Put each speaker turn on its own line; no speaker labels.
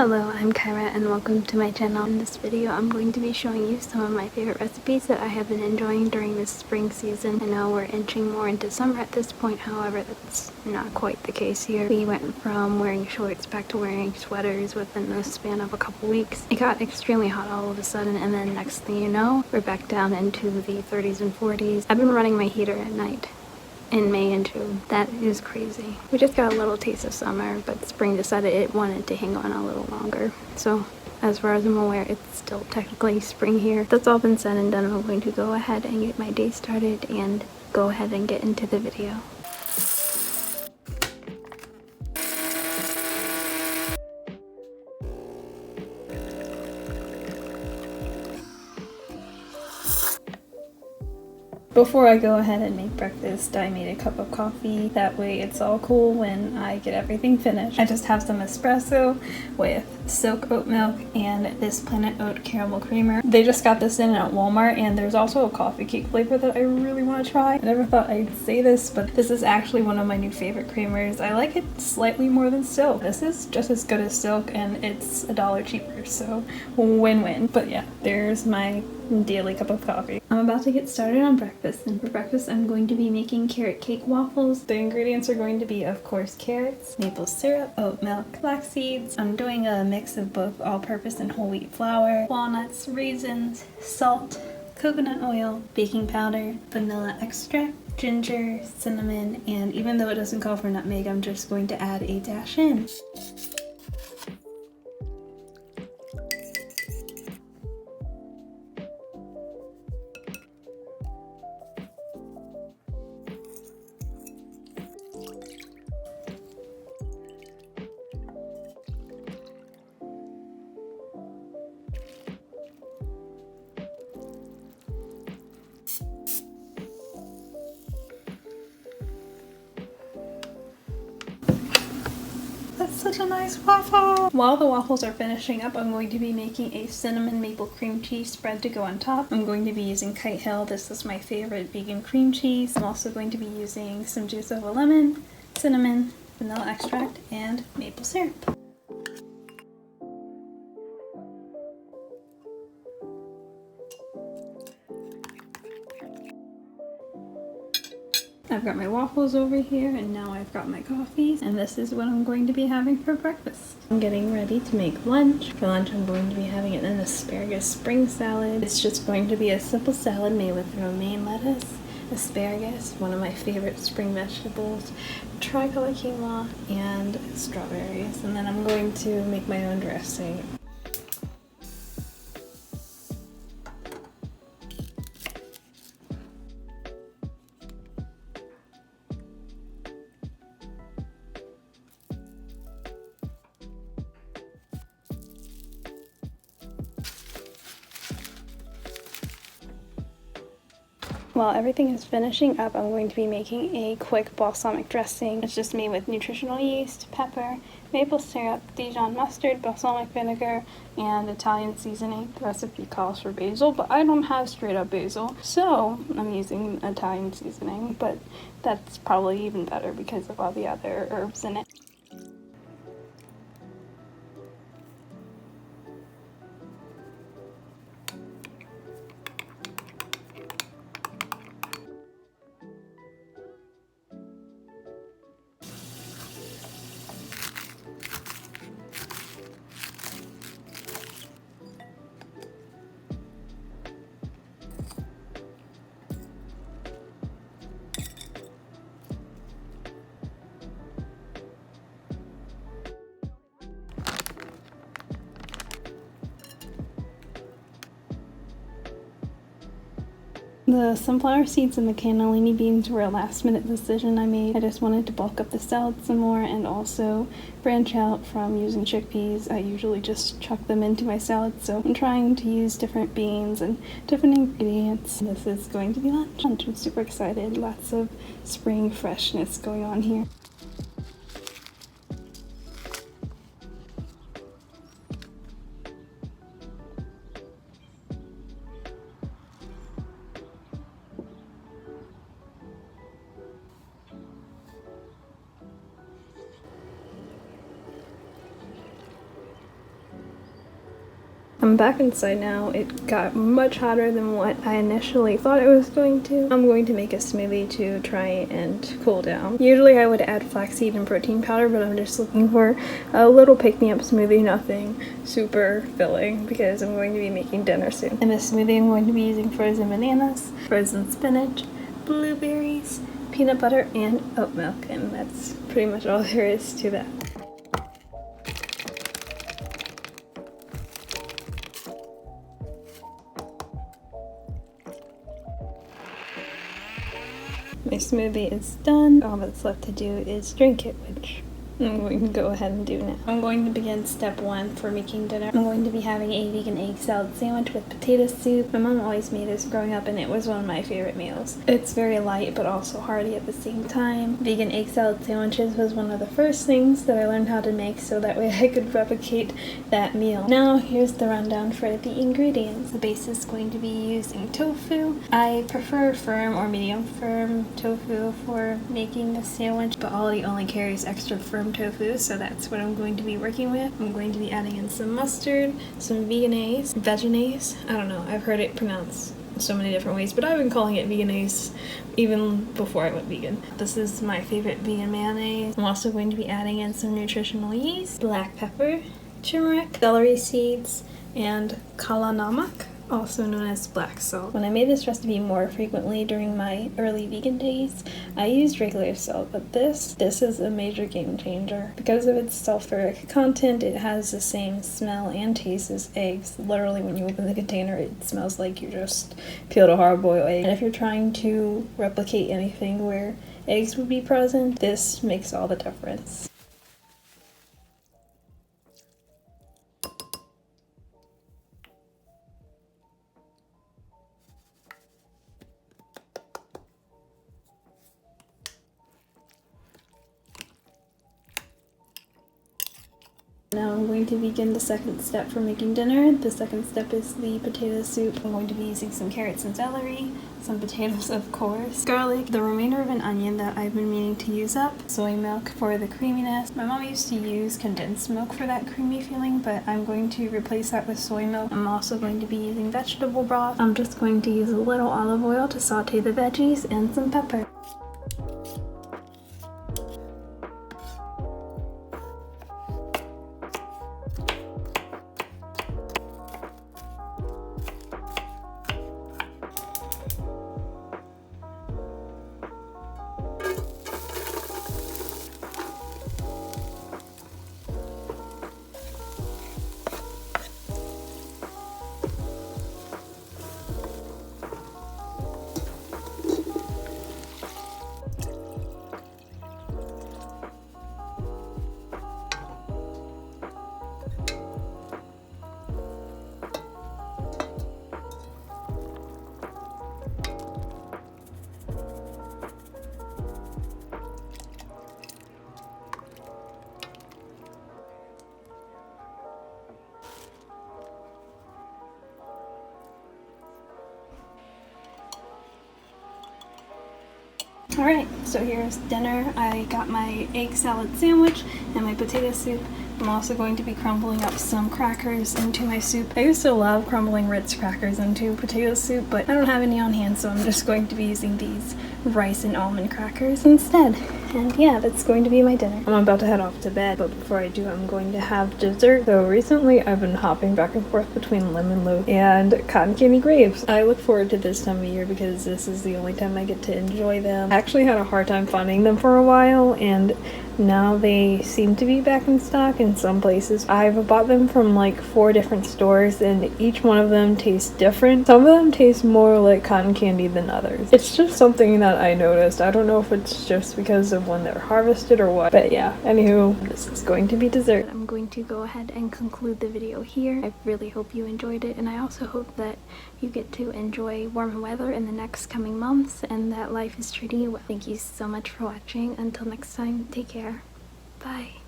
Hello, I'm Kyra and welcome to my channel. In this video, I'm going to be showing you some of my favorite recipes that I have been enjoying during this spring season. I know we're inching more into summer at this point, however, that's not quite the case here. We went from wearing shorts back to wearing sweaters within the span of a couple weeks. It got extremely hot all of a sudden, and then next thing you know, we're back down into the 30s and 40s. I've been running my heater at night in May and June. That is crazy. We just got a little taste of summer, but spring decided it wanted to hang on a little longer. So as far as I'm aware, it's still technically spring here. That's all been said and done. I'm going to go ahead and get my day started and go ahead and get into the video. Before I go ahead and make breakfast, I made a cup of coffee. That way it's all cool when I get everything finished. I just have some espresso with silk oat milk and this Planet Oat caramel creamer. They just got this in at Walmart, and there's also a coffee cake flavor that I really want to try. I never thought I'd say this, but this is actually one of my new favorite creamers. I like it slightly more than silk. This is just as good as silk, and it's $1 cheaper, so win-win. But yeah, there's my daily cup of coffee. I'm about to get started on breakfast, and for breakfast I'm going to be making carrot cake waffles. The ingredients are going to be, of course, carrots, maple syrup, oat milk, flax seeds. I'm doing a mix of both all-purpose and whole wheat flour, walnuts, raisins, salt, coconut oil, baking powder, vanilla extract, ginger, cinnamon, and even though it doesn't call for nutmeg, I'm just going to add a dash in. That's such a nice waffle! While the waffles are finishing up, I'm going to be making a cinnamon maple cream cheese spread to go on top. I'm going to be using Kite Hill. This is my favorite vegan cream cheese. I'm also going to be using some juice of a lemon, cinnamon, vanilla extract, and maple syrup. I've got my waffles over here, and now I've got my coffees, and this is what I'm going to be having for breakfast. I'm getting ready to make lunch. For lunch, I'm going to be having an asparagus spring salad. It's just going to be a simple salad made with romaine lettuce, asparagus, one of my favorite spring vegetables, tricolor quinoa, and strawberries. And then I'm going to make my own dressing. While everything is finishing up, I'm going to be making a quick balsamic dressing. It's just made with nutritional yeast, pepper, maple syrup, Dijon mustard, balsamic vinegar, and Italian seasoning. The recipe calls for basil, but I don't have straight up basil, so I'm using Italian seasoning, but that's probably even better because of all the other herbs in it. The sunflower seeds and the cannellini beans were a last minute decision I made. I just wanted to bulk up the salad some more and also branch out from using chickpeas. I usually just chuck them into my salad, so I'm trying to use different beans and different ingredients. This is going to be lunch. I'm super excited. Lots of spring freshness going on here. I'm back inside now. It got much hotter than what I initially thought it was going to. I'm going to make a smoothie to try and cool down. Usually I would add flaxseed and protein powder, but I'm just looking for a little pick-me-up smoothie, nothing super filling, because I'm going to be making dinner soon. In this smoothie I'm going to be using frozen bananas, frozen spinach, blueberries, peanut butter, and oat milk, and that's pretty much all there is to that. My smoothie is done. All that's left to do is drink it, which I'm going to go ahead and do now. I'm going to begin step 1 for making dinner. I'm going to be having a vegan egg salad sandwich with potato soup. My mom always made this growing up and it was one of my favorite meals. It's very light but also hearty at the same time. Vegan egg salad sandwiches was one of the first things that I learned how to make so that way I could replicate that meal. Now here's the rundown for the ingredients. The base is going to be using tofu. I prefer firm or medium firm tofu for making the sandwich, but Ollie only carries extra firm tofu, so that's what I'm going to be working with. I'm going to be adding in some mustard, some veganese, I don't know, I've heard it pronounced so many different ways, but I've been calling it veganese even before I went vegan. This is my favorite vegan mayonnaise. I'm also going to be adding in some nutritional yeast, black pepper, turmeric, celery seeds, and kala namak, also known as black salt. When I made this recipe more frequently during my early vegan days, I used regular salt, but this is a major game changer. Because of its sulfuric content, it has the same smell and taste as eggs. Literally, when you open the container, it smells like you just peeled a hard-boiled egg. And if you're trying to replicate anything where eggs would be present, this makes all the difference. Now I'm going to begin the second step for making dinner. The second step is the potato soup. I'm going to be using some carrots and celery, some potatoes of course, garlic, the remainder of an onion that I've been meaning to use up, soy milk for the creaminess. My mom used to use condensed milk for that creamy feeling, but I'm going to replace that with soy milk. I'm also going to be using vegetable broth. I'm just going to use a little olive oil to saute the veggies and some pepper. Alright, so here's dinner. I got my egg salad sandwich and my potato soup. I'm also going to be crumbling up some crackers into my soup. I used to love crumbling Ritz crackers into potato soup, but I don't have any on hand, so I'm just going to be using these rice and almond crackers instead. And yeah, that's going to be my dinner. I'm about to head off to bed, but before I do, I'm going to have dessert. So recently I've been hopping back and forth between lemon loaf and cotton candy grapes. I look forward to this time of year because this is the only time I get to enjoy them. I actually had a hard time finding them for a while, and now they seem to be back in stock in some places. I've bought them from like 4 different stores, and each one of them tastes different. Some of them taste more like cotton candy than others. It's just something that I noticed. I don't know if it's just because of when they're harvested or what, but yeah, anywho, this is going to be dessert. I'm going to go ahead and conclude the video here. I really hope you enjoyed it, and I also hope that you get to enjoy warmer weather in the next coming months and that life is treating you well. Thank you so much for watching. Until next time, take care. Bye.